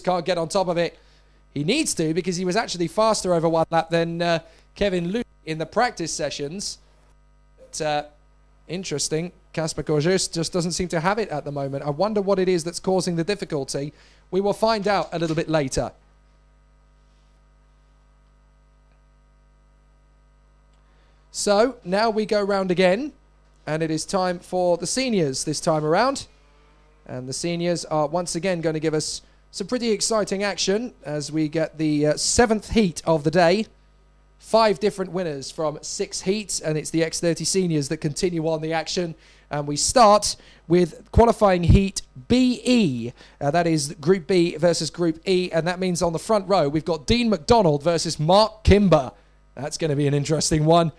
can't get on top of it. He needs to, because he was actually faster over one lap than Kevin Lu in the practice sessions. But, interesting. Casper Gorgeous just doesn't seem to have it at the moment. I wonder what it is that's causing the difficulty. We will find out a little bit later. So now we go round again, and it is time for the seniors this time around. And the seniors are once again going to give us some pretty exciting action as we get the 7th heat of the day. 5 different winners from 6 heats, and it's the X30 seniors that continue on the action. And we start with qualifying heat BE. That is Group B versus Group E, and that means on the front row we've got Dean McDonald versus Mark Kimber. That's going to be an interesting one.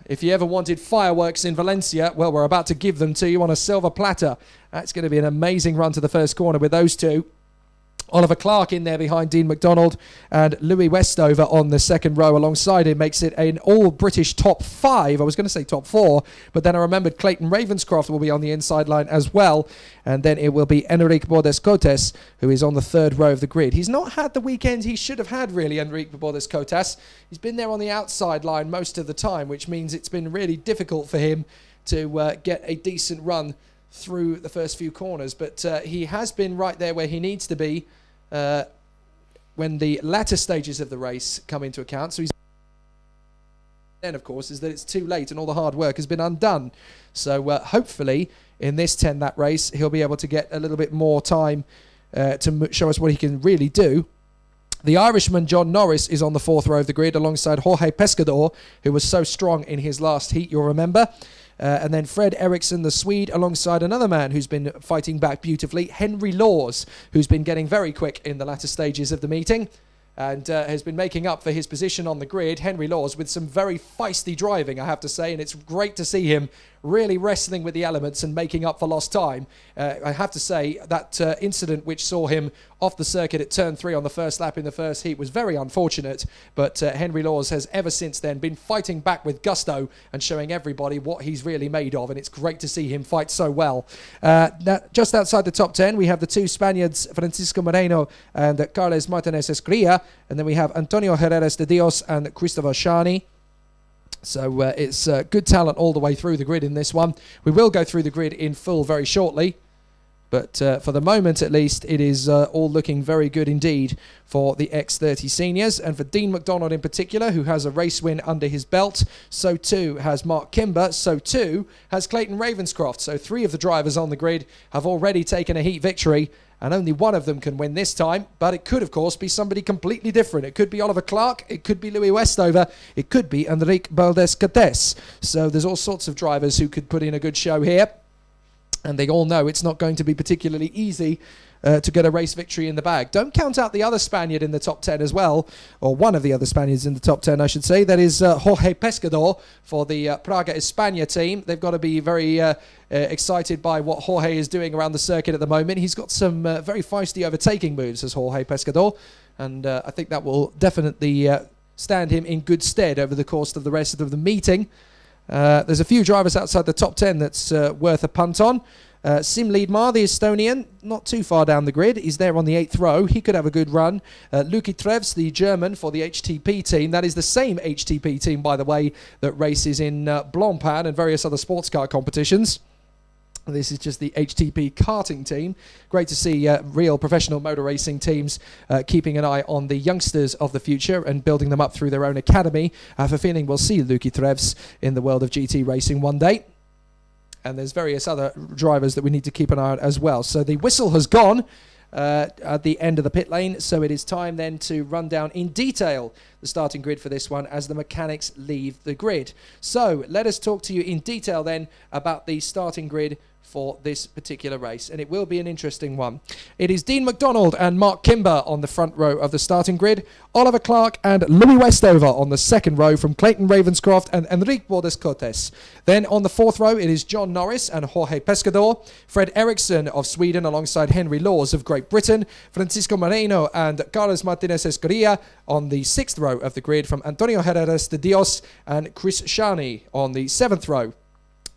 If you ever wanted fireworks in Valencia, well, we're about to give them to you on a silver platter. That's going to be an amazing run to the first corner with those two. Oliver Clark in there behind Dean McDonald, and Louis Westover on the second row alongside him makes it an all-British top 5. I was going to say top 4, but then I remembered Clayton Ravenscroft will be on the inside line as well. And then it will be Enrique Bordes-Cotes, who is on the third row of the grid. He's not had the weekend he should have had, really, Enrique Bordes-Cotes. He's been there on the outside line most of the time, which means it's been really difficult for him to get a decent run through the first few corners. But he has been right there where he needs to be when the latter stages of the race come into account. So he's then, of course, is that it's too late and all the hard work has been undone. So hopefully in this 10-lap race he'll be able to get a little bit more time to show us what he can really do. The Irishman John Norris is on the 4th row of the grid alongside Jorge Pescador, who was so strong in his last heat, you'll remember. And then Fred Eriksson, the Swede, alongside another man who's been fighting back beautifully, Henry Laws, who's been getting very quick in the latter stages of the meeting and has been making up for his position on the grid. Henry Laws with some very feisty driving, I have to say, and it's great to see him really wrestling with the elements and making up for lost time. I have to say that incident which saw him off the circuit at turn 3 on the first lap in the first heat was very unfortunate, but Henry Laws has ever since then been fighting back with gusto and showing everybody what he's really made of, and it's great to see him fight so well. Just outside the top 10 we have the 2 Spaniards, Francisco Moreno and Carles Martinez Escria, and then we have Antonio Herreras de Dios and Christopher Shani. So it's good talent all the way through the grid in this one. We will go through the grid in full very shortly, but for the moment at least it is all looking very good indeed for the X30 seniors, and for Dean McDonald in particular, who has a race win under his belt. So too has Mark Kimber, so too has Clayton Ravenscroft. So 3 of the drivers on the grid have already taken a heat victory, and only one of them can win this time. But it could, of course, be somebody completely different. It could be Oliver Clark, it could be Louis Westover, it could be Enrique Bordes-Cotes. So there's all sorts of drivers who could put in a good show here, and they all know it's not going to be particularly easy to get a race victory in the bag. Don't count out the other Spaniard in the top 10 as well, or one of the other Spaniards in the top 10, I should say. That is Jorge Pescador for the Praga España team. They've got to be very excited by what Jorge is doing around the circuit at the moment. He's got some very feisty overtaking moves as Jorge Pescador, and I think that will definitely stand him in good stead over the course of the rest of the meeting. There's a few drivers outside the top 10 that's worth a punt on. Sim Liedmar, the Estonian, not too far down the grid. He's there on the 8th row. He could have a good run. Luki Treves, the German, for the HTP team. That is the same HTP team, by the way, that races in Blancpain and various other sports car competitions. This is just the HTP karting team. Great to see real professional motor racing teams keeping an eye on the youngsters of the future and building them up through their own academy. I have a feeling we'll see Luki Treves in the world of GT racing one day. And there's various other drivers that we need to keep an eye on as well. So the whistle has gone at the end of the pit lane, so it is time then to run down in detail the starting grid for this one as the mechanics leave the grid. So let us talk to you in detail then about the starting grid for this particular race, and it will be an interesting one. It is Dean McDonald and Mark Kimber on the front row of the starting grid, Oliver Clark and Louis Westover on the second row from Clayton Ravenscroft and Enrique Bordes-Cotes. Then on the 4th row it is John Norris and Jorge Pescador, Fred Eriksson of Sweden alongside Henry Laws of Great Britain, Francisco Moreno and Carlos Martinez Escria on the 6th row of the grid from Antonio Herreras de Dios and Chris Shani on the 7th row.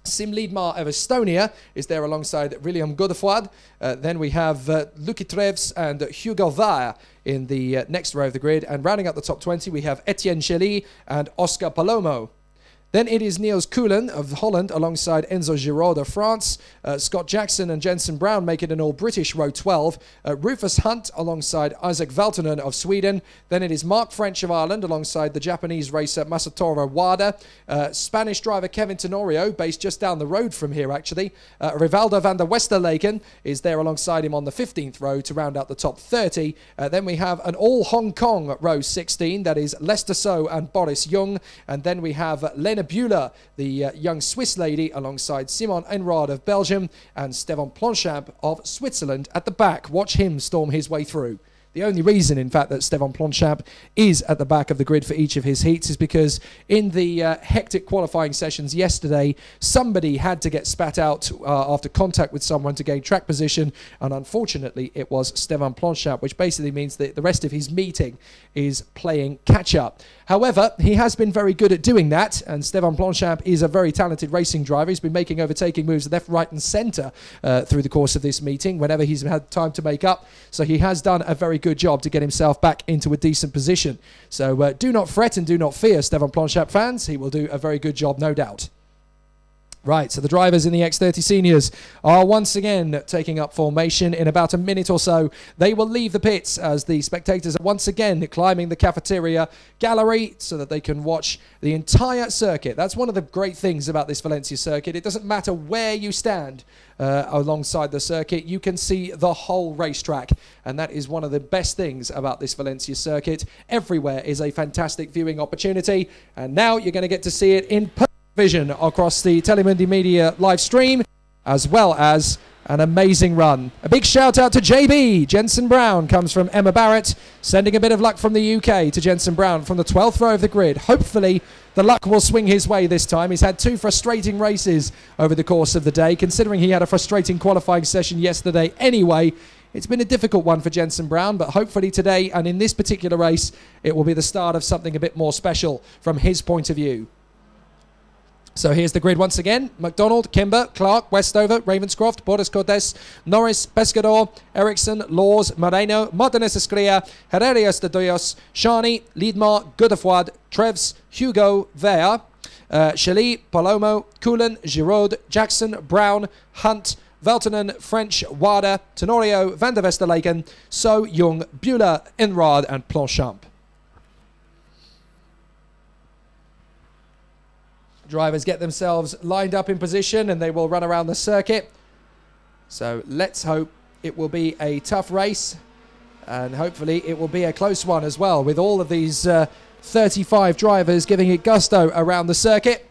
Sim Liedmar of Estonia is there alongside William Godefroid. Then we have Lucky Treves and Hugo Vaer in the next row of the grid. And rounding out the top 20, we have Etienne Chely and Oscar Palomo. Then it is Niels Koelen of Holland alongside Enzo Giraud of France. Scott Jackson and Jensen Brown make it an all-British row 12. Rufus Hunt alongside Isaac Valtonen of Sweden. Then it is Mark French of Ireland alongside the Japanese racer Masatoru Wada. Spanish driver Kevin Tenorio, based just down the road from here actually. Rivaldo van der Westerleken is there alongside him on the 15th row to round out the top 30. Then we have an all-Hong Kong row 16. That is Lester So and Boris Jung. And then we have Lena Buehler, the young Swiss lady, alongside Simon Enrad of Belgium and Stefan Planchamp of Switzerland at the back. Watch him storm his way through. The only reason, in fact, that Stefan Planchamp is at the back of the grid for each of his heats is because in the hectic qualifying sessions yesterday, somebody had to get spat out after contact with someone to gain track position, and unfortunately it was Stefan Planchamp, which basically means that the rest of his meeting is playing catch-up. However, he has been very good at doing that, and Stefan Planchamp is a very talented racing driver. He's been making overtaking moves left, right and centre through the course of this meeting whenever he's had time to make up. So he has done a very good job to get himself back into a decent position. So do not fret and do not fear, Stefan Planchamp fans. He will do a very good job, no doubt. Right, so the drivers in the X30 Seniors are once again taking up formation. In about a minute or so, they will leave the pits as the spectators are once again climbing the cafeteria gallery so that they can watch the entire circuit. That's one of the great things about this Valencia circuit. It doesn't matter where you stand alongside the circuit, you can see the whole racetrack. And that is one of the best things about this Valencia circuit. Everywhere is a fantastic viewing opportunity. And now you're going to get to see it in person. Vision across the Telemundi Media live stream, as well as an amazing run. A big shout out to JB. Jensen Brown comes from Emma Barrett, sending a bit of luck from the UK to Jensen Brown from the 12th row of the grid. Hopefully the luck will swing his way this time. He's had two frustrating races over the course of the day, considering he had a frustrating qualifying session yesterday anyway. It's been a difficult one for Jensen Brown, but hopefully today and in this particular race, it will be the start of something a bit more special from his point of view. So here's the grid once again. McDonald, Kimber, Clark, Westover, Ravenscroft, Boris Cordes, Norris, Pescador, Ericsson, Laws, Moreno, Martinez Escria, Herrerias de Doyos, Shani, Liedmar, Godefroid, Treves, Hugo, Vaer, Chely, Palomo, Koelen, Giraud, Jackson, Brown, Hunt, Valtonen, French, Wada, Tenorio, van der Westerleken, So, Jung, Buehler, Enrad and Planchamp. Drivers get themselves lined up in position and they will run around the circuit. So let's hope it will be a tough race, and hopefully it will be a close one as well, with all of these 35 drivers giving it gusto around the circuit.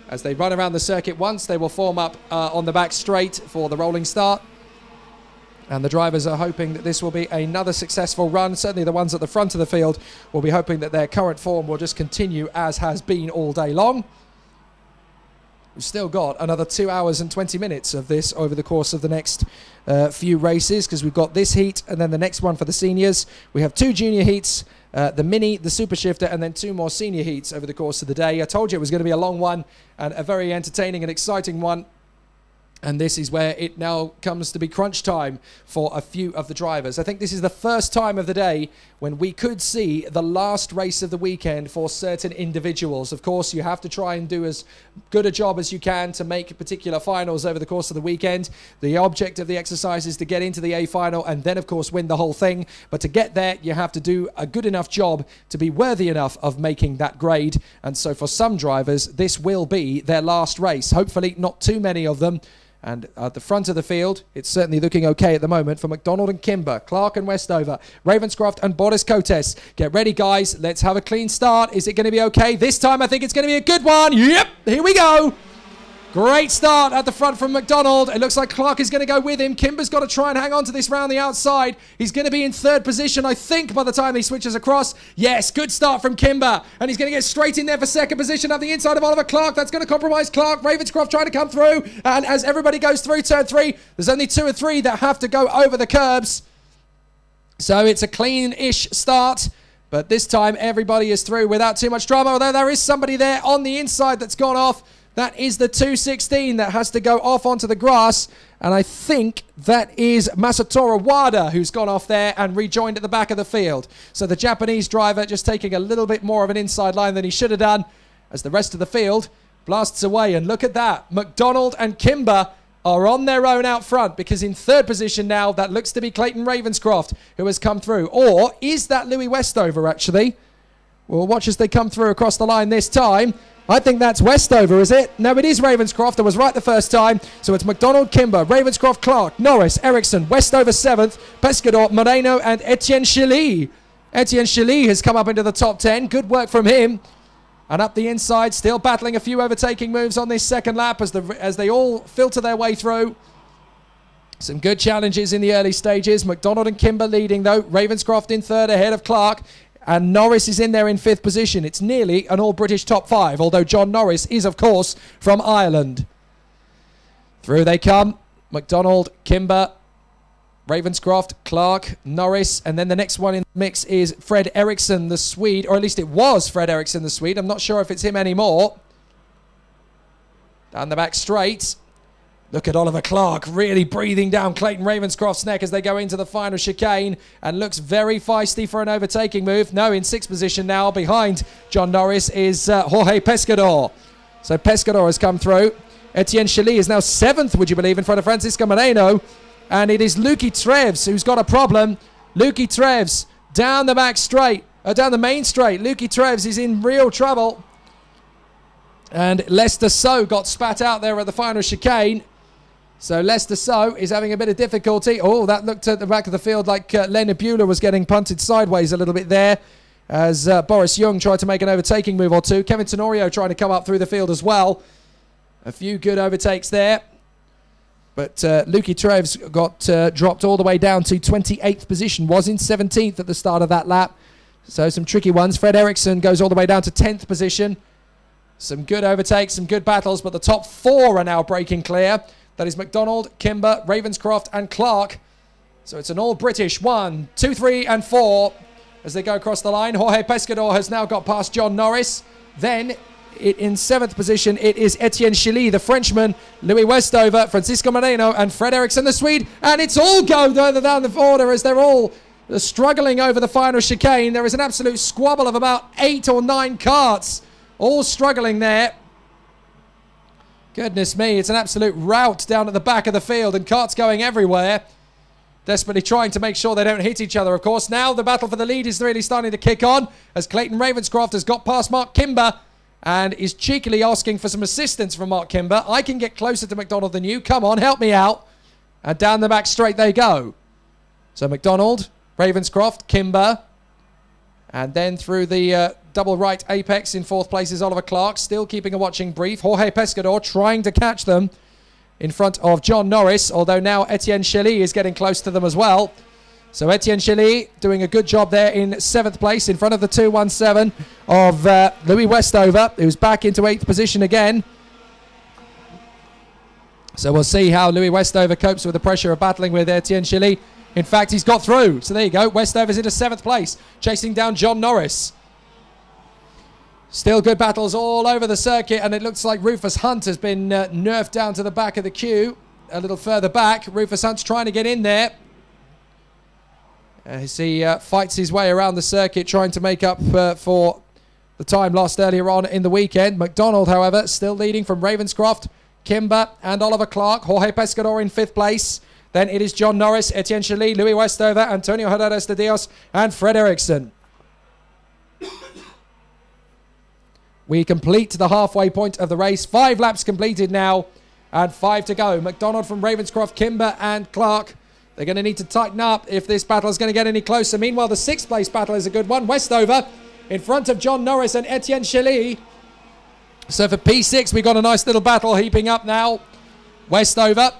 As they run around the circuit once, they will form up on the back straight for the rolling start. And the drivers are hoping that this will be another successful run. Certainly the ones at the front of the field will be hoping that their current form will just continue as has been all day long. We've still got another 2 hours and 20 minutes of this over the course of the next few races, because we've got this heat and then the next one for the seniors. We have two junior heats, the mini, the super shifter, and then two more senior heats over the course of the day. I told you it was going to be a long one and a very entertaining and exciting one. And this is where it now comes to be crunch time for a few of the drivers. I think this is the first time of the day when we could see the last race of the weekend for certain individuals. Of course, you have to try and do as good a job as you can to make particular finals over the course of the weekend. The object of the exercise is to get into the A final and then, of course, win the whole thing. But to get there, you have to do a good enough job to be worthy enough of making that grade. And so for some drivers, this will be their last race. Hopefully not too many of them. And at the front of the field, it's certainly looking okay at the moment for McDonald and Kimber, Clark and Westover, Ravenscroft and Boris Cotes. Get ready, guys. Let's have a clean start. Is it going to be okay? This time, I think it's going to be a good one. Yep, here we go. Great start at the front from McDonald. It looks like Clark is going to go with him. Kimber's got to try and hang on to this round the outside. He's going to be in third position, I think, by the time he switches across. Yes, good start from Kimber. And he's going to get straight in there for second position up the inside of Oliver Clark. That's going to compromise Clark. Ravenscroft trying to come through. And as everybody goes through turn 3, there's only 2 or 3 that have to go over the curbs. So it's a clean-ish start. But this time, everybody is through without too much drama, although there is somebody there on the inside that's gone off. That is the 216 that has to go off onto the grass. And I think that is Masatora Wada who's gone off there and rejoined at the back of the field. So the Japanese driver just taking a little bit more of an inside line than he should have done as the rest of the field blasts away. And look at that. McDonald and Kimber are on their own out front, because in third position now, that looks to be Clayton Ravenscroft who has come through. Or is that Louis Westover, actually? We'll watch as they come through across the line this time. I think that's Westover, is it? No, it is Ravenscroft. I was right the first time. So it's McDonald, Kimber, Ravenscroft, Clark, Norris, Ericsson, Westover 7th, Pescador, Moreno, and Etienne Chili. Etienne Chili has come up into the top 10. Good work from him. And up the inside, still battling a few overtaking moves on this second lap as they all filter their way through. Some good challenges in the early stages. McDonald and Kimber leading, though. Ravenscroft in third ahead of Clark. And Norris is in there in fifth position. It's nearly an all-British top 5, although John Norris is, of course, from Ireland. Through they come. McDonald, Kimber, Ravenscroft, Clark, Norris, and then the next one in the mix is Fred Eriksson, the Swede, or at least it was Fred Eriksson, the Swede. I'm not sure if it's him anymore. Down the back straight. Look at Oliver Clark really breathing down Clayton Ravenscroft's neck as they go into the final chicane, and looks very feisty for an overtaking move. No, in sixth position now behind John Norris is Jorge Pescador. So Pescador has come through. Etienne Chili is now 7th, would you believe, in front of Francisco Moreno. And it is Luki Treves who's got a problem. Luki Treves down the back straight, down the main straight. Luki Treves is in real trouble. And Lester So got spat out there at the final chicane. So Lester So is having a bit of difficulty. Oh, that looked at the back of the field like Leonard Buehler was getting punted sideways a little bit there as Boris Young tried to make an overtaking move or two. Kevin Tenorio trying to come up through the field as well. A few good overtakes there. But Luki Treves got dropped all the way down to 28th position. Was in 17th at the start of that lap. So some tricky ones. Fred Eriksson goes all the way down to 10th position. Some good overtakes, some good battles, but the top 4 are now breaking clear. That is McDonald, Kimber, Ravenscroft, and Clark. So it's an all-British 1, 2, 3, and 4 as they go across the line. Jorge Pescador has now got past John Norris. Then in 7th position, it is Etienne Chili, the Frenchman, Louis Westover, Francisco Moreno, and Fred Eriksson, the Swede. And it's all go down the order as they're all struggling over the final chicane. There is an absolute squabble of about 8 or 9 karts, all struggling there. Goodness me, it's an absolute rout down at the back of the field, and karts going everywhere. Desperately trying to make sure they don't hit each other, of course. Now the battle for the lead is really starting to kick on as Clayton Ravenscroft has got past Mark Kimber and is cheekily asking for some assistance from Mark Kimber. I can get closer to McDonald than you. Come on, help me out. And down the back straight they go. So McDonald, Ravenscroft, Kimber. And then through the double right apex in 4th place is Oliver Clark, still keeping a watching brief. Jorge Pescador trying to catch them in front of John Norris, although now Etienne Chili is getting close to them as well. So Etienne Chili doing a good job there in 7th place in front of the 217 of Louis Westover, who's back into 8th position again. So we'll see how Louis Westover copes with the pressure of battling with Etienne Chili. In fact, he's got through. So there you go. Westover's into 7th place, chasing down John Norris. Still good battles all over the circuit, and it looks like Rufus Hunt has been nerfed down to the back of the queue, a little further back. Rufus Hunt's trying to get in there as he fights his way around the circuit, trying to make up for the time lost earlier on in the weekend. McDonald, however, still leading from Ravenscroft, Kimber, and Oliver Clark. Jorge Pescador in 5th place. Then it is John Norris, Etienne Chili, Louis Westover, Antonio Herreras de Dios, and Fred Eriksson. We complete the halfway point of the race. 5 laps completed now and 5 to go. McDonald from Ravenscroft, Kimber, and Clark. They're going to need to tighten up if this battle is going to get any closer. Meanwhile, the 6th place battle is a good one. Westover in front of John Norris and Etienne Chili. So for P6, we've got a nice little battle heaping up now. Westover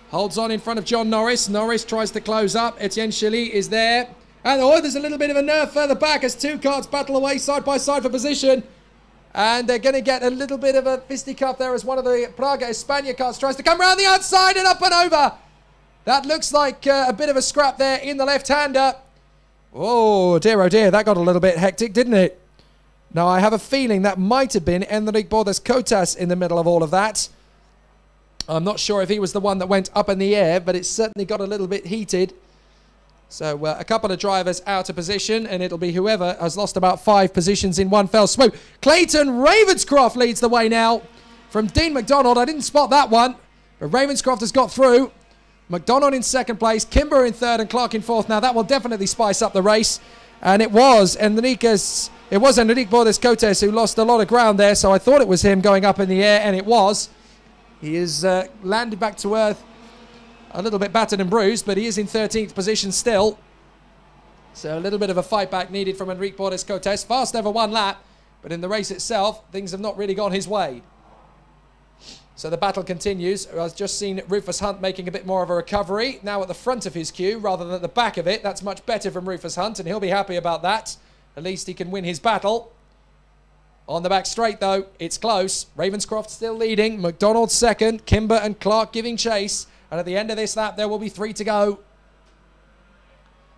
holds on in front of John Norris. Norris tries to close up. Etienne Chili is there. And oh, there's a little bit of a nerve further back as 2 cars battle away side by side for position. And they're going to get a little bit of a fisticuff there as one of the Praga España cars tries to come around the outside and up and over. That looks like a bit of a scrap there in the left-hander. Oh dear, that got a little bit hectic, didn't it? Now, I have a feeling that might have been Enric Bordas-Cotas in the middle of all of that. I'm not sure if he was the one that went up in the air, but it certainly got a little bit heated. So a couple of drivers out of position, and it'll be whoever has lost about 5 positions in one fell swoop. Clayton Ravenscroft leads the way now from Dean McDonald. I didn't spot that one, but Ravenscroft has got through. McDonald in second place, Kimber in third, and Clark in fourth. Now, that will definitely spice up the race. And it was Enric Bordas-Cotas who lost a lot of ground there, so I thought it was him going up in the air, and it was. He is landed back to earth a little bit battered and bruised, but he is in 13th position still. So a little bit of a fight back needed from Enric Bordas-Cotas. Fast over one lap, but in the race itself, things have not really gone his way. So the battle continues. I've just seen Rufus Hunt making a bit more of a recovery. Now at the front of his queue rather than at the back of it. That's much better from Rufus Hunt, and he'll be happy about that. At least he can win his battle. On the back straight, though, it's close. Ravenscroft still leading. McDonald second. Kimber and Clark giving chase. And at the end of this lap, there will be 3 to go.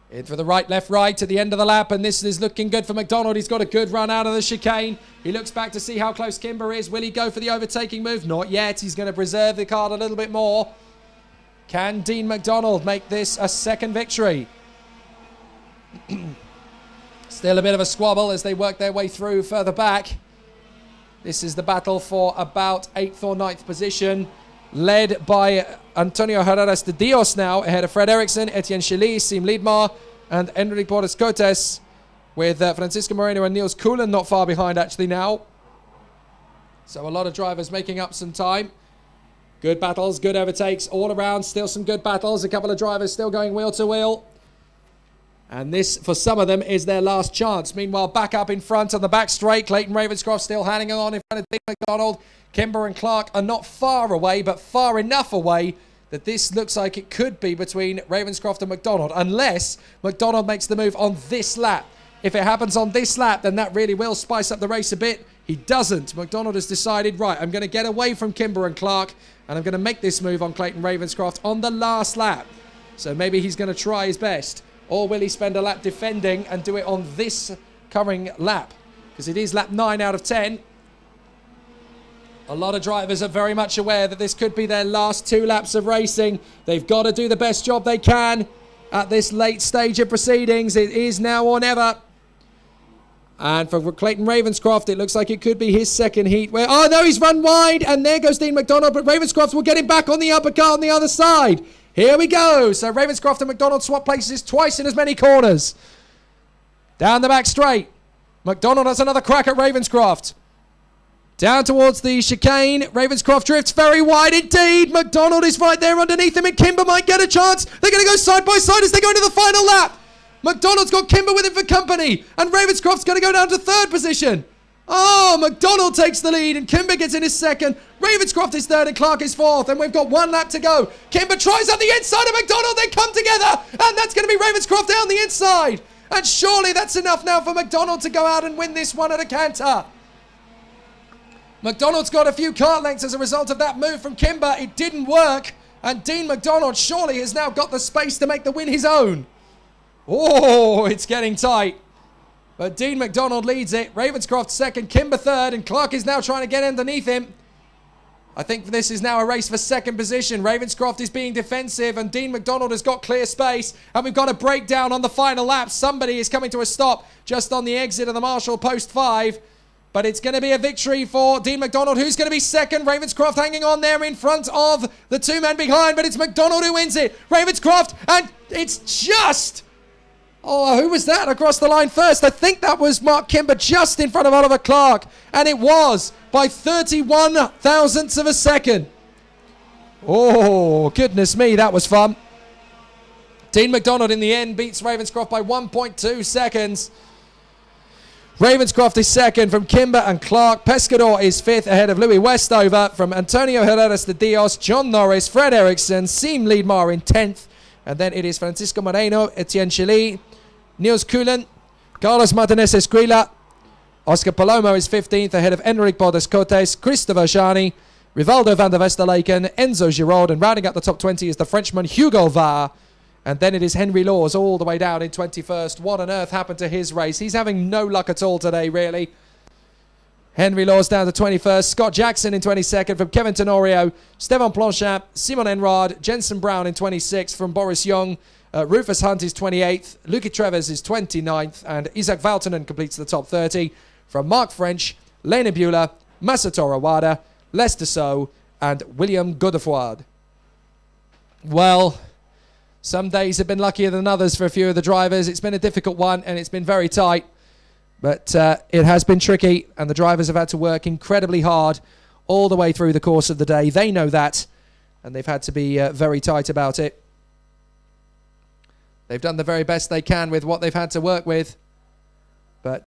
In for the right, left, right to the end of the lap. And this is looking good for McDonald. He's got a good run out of the chicane. He looks back to see how close Kimber is. Will he go for the overtaking move? Not yet. He's going to preserve the card a little bit more. Can Dean McDonald make this a second victory? Still a bit of a squabble as they work their way through further back. This is the battle for about 8th or 9th position, led by Antonio Herreras de Dios now, ahead of Fred Eriksson, Etienne Chili, Sim Liedmar, and Enric Bordas-Cotas, with Francisco Moreno and Niels Kuhlen not far behind actually now. So a lot of drivers making up some time. Good battles, good overtakes all around, still some good battles. A couple of drivers still going wheel to wheel. And this, for some of them, is their last chance. Meanwhile, back up in front on the back straight, Clayton Ravenscroft still hanging on in front of Dean McDonald. Kimber and Clark are not far away, but far enough away that this looks like it could be between Ravenscroft and McDonald, unless McDonald makes the move on this lap. If it happens on this lap, then that really will spice up the race a bit. He doesn't. McDonald has decided, right, I'm going to get away from Kimber and Clark, and I'm going to make this move on Clayton Ravenscroft on the last lap. So maybe he's going to try his best. Or will he spend a lap defending and do it on this coming lap? Because it is lap 9 out of 10. A lot of drivers are very much aware that this could be their last 2 laps of racing. They've got to do the best job they can at this late stage of proceedings. It is now or never. And for Clayton Ravenscroft, it looks like it could be his second heat. Where, oh no, he's run wide, and there goes Dean McDonald, but Ravenscroft will get him back on the uppercut on the other side. Here we go. So Ravenscroft and McDonald swap places twice in as many corners. Down the back straight. McDonald has another crack at Ravenscroft. Down towards the chicane. Ravenscroft drifts very wide indeed. McDonald is right there underneath him, and Kimber might get a chance. They're going to go side by side as they go into the final lap. McDonald's got Kimber with him for company, and Ravenscroft's going to go down to 3rd position. Oh, McDonald takes the lead, and Kimber gets in his 2nd. Ravenscroft is 3rd, and Clark is 4th, and we've got 1 lap to go. Kimber tries on the inside of McDonald. They come together, and that's going to be Ravenscroft down the inside. And surely that's enough now for McDonald to go out and win this one at a canter. McDonald's got a few car lengths as a result of that move from Kimber. It didn't work, and Dean McDonald surely has now got the space to make the win his own. Oh, it's getting tight. But Dean McDonald leads it. Ravenscroft 2nd, Kimber 3rd, and Clark is now trying to get underneath him. I think this is now a race for 2nd position. Ravenscroft is being defensive, and Dean McDonald has got clear space. And we've got a breakdown on the final lap. Somebody is coming to a stop just on the exit of the Marshall Post 5. But it's going to be a victory for Dean McDonald, who's going to be 2nd. Ravenscroft hanging on there in front of the 2 men behind, but it's McDonald who wins it. Ravenscroft, and it's just... Oh, who was that across the line first? I think that was Mark Kimber just in front of Oliver Clark. And it was by 31 thousandths of a second. Oh, goodness me, that was fun. Dean McDonald in the end beats Ravenscroft by 1.2 seconds. Ravenscroft is 2nd from Kimber and Clark. Pescador is 5th ahead of Louis Westover from Antonio Herreras de Dios, John Norris, Fred Eriksson, Sim Liedmar in 10th. And then it is Francisco Moreno, Etienne Chili, Niels Kuhlen, Carlos Martinez Esquila. Oscar Palomo is 15th ahead of Enric Bordas-Cotas, Christopher Jani, Rivaldo van der Westerlaken, Enzo Giraud, and rounding out the top 20 is the Frenchman Hugo Var. And then it is Henry Laws all the way down in 21st. What on earth happened to his race? He's having no luck at all today, really. Henry Laws down to 21st. Scott Jackson in 22nd from Kevin Tenorio. Stefan Planchat, Simon Enrad, Jensen Brown in 26th from Boris Young. Rufus Hunt is 28th. Lucky Trevors is 29th. And Isaac Valtonen completes the top 30 from Mark French, Lena Bueller, Masatora Wada, Lester So, and William Godefroid. Well, some days have been luckier than others for a few of the drivers. It's been a difficult one, and it's been very tight. But it has been tricky, and the drivers have had to work incredibly hard all the way through the course of the day. They know that, and they've had to be very tight about it. They've done the very best they can with what they've had to work with. But